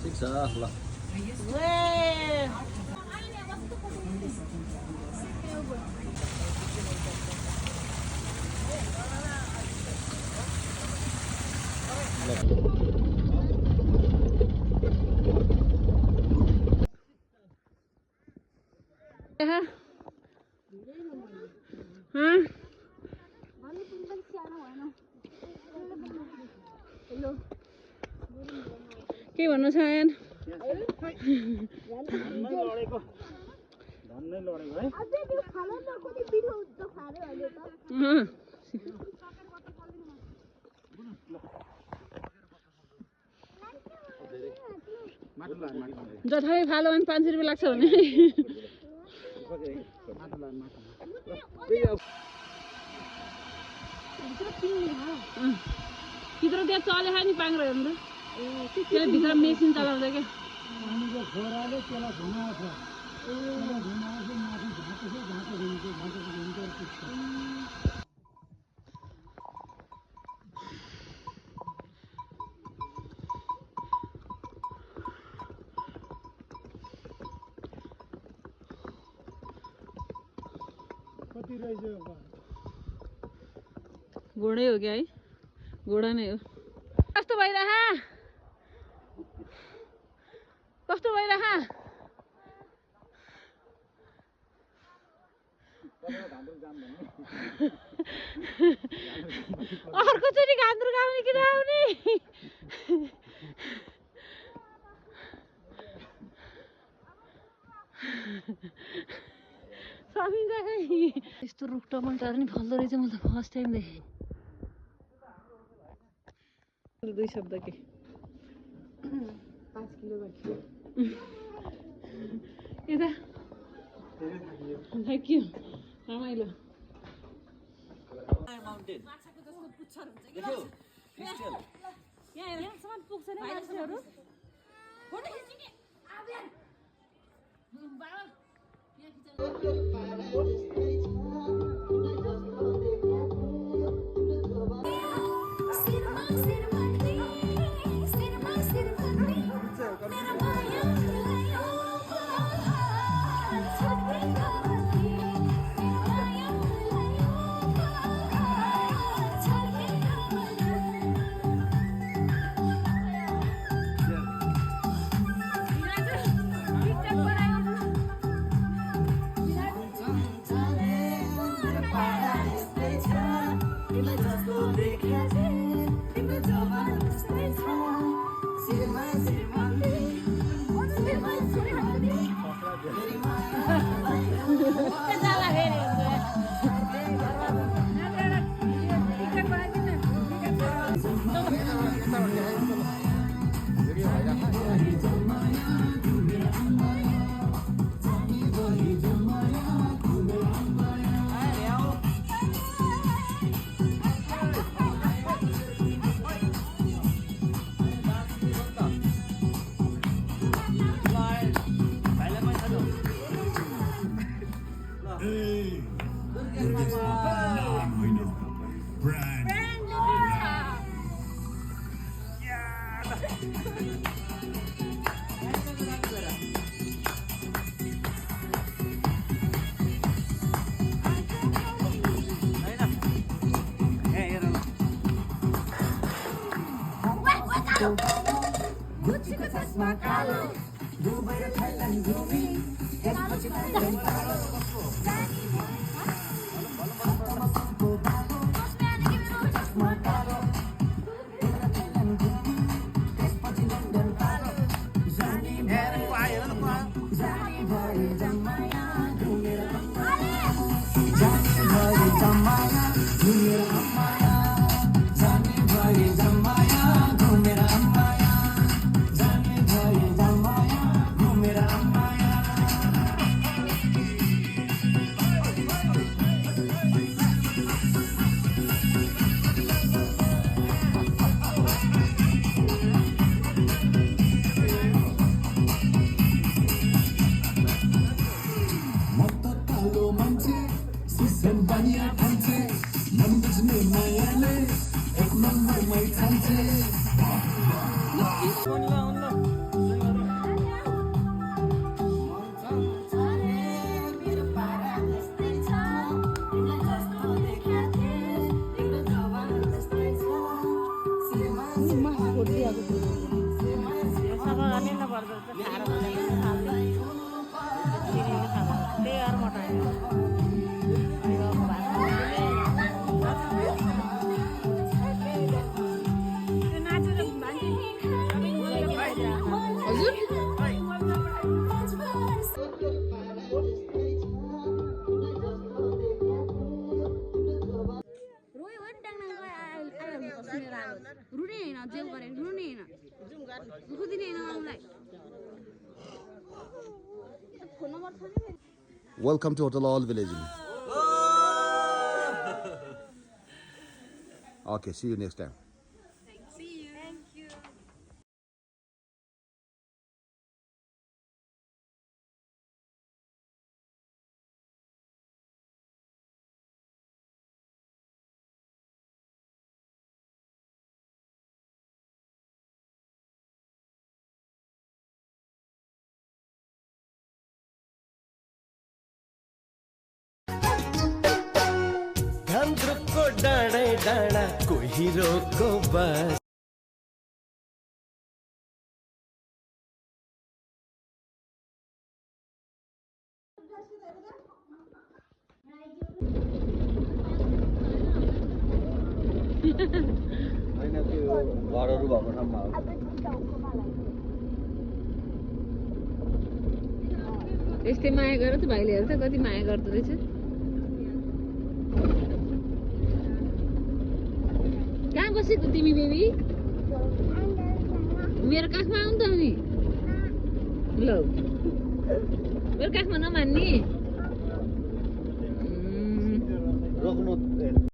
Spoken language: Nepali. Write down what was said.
ठिक छ ल के भन्नु छ यान जथामै फालो भने 500 रुपैयाँ लाग्छ भने भित्र त्यहाँ चले नि पाङ्रो हाम्रो त्यसले भित्र मेसिन चलाउँछ क्या घोडै हो क्या है घोडा नै हो कस्तो भइरह अर्कोचोटि घान्द्रुक आउने कि नआउने समिन्छ खै यस्तो रुख टमाटर नि फल्दो रहेछ म त फर्स्ट टाइम देखेँ 2 शब्द के 5 किलो बाँकी यता थ्याङ्क यू रमाइलो माछाको जस्तो पुच्छर हुन्छ कि यहाँ यहाँसम्म पुग्छ नि मान्छेहरू फोटो खिच्नु नि आबेर बाबा यहाँ पर्दो रहेछ खाएर चिनीले खाँदा त्यही भएर मटायो रुने होइन जेल गरे रुने होइन दुःख दिने होइन उनलाई फोन नम्बर छ नि Welcome to Hotel All Village. Okay, see you next time. See you. Thank you. को डाँडै डाँडा कोही रोको बस होइन त्यो घरहरू भएको ठाउँमा हो यस्तै माया गर त भाइले हेर त कति माया गर्दो रहेछ कहाँ बसेको तिमी बेबी मेरो काखमा आउनु त अनि ल मेरो काखमा नमान्ने रोक्नु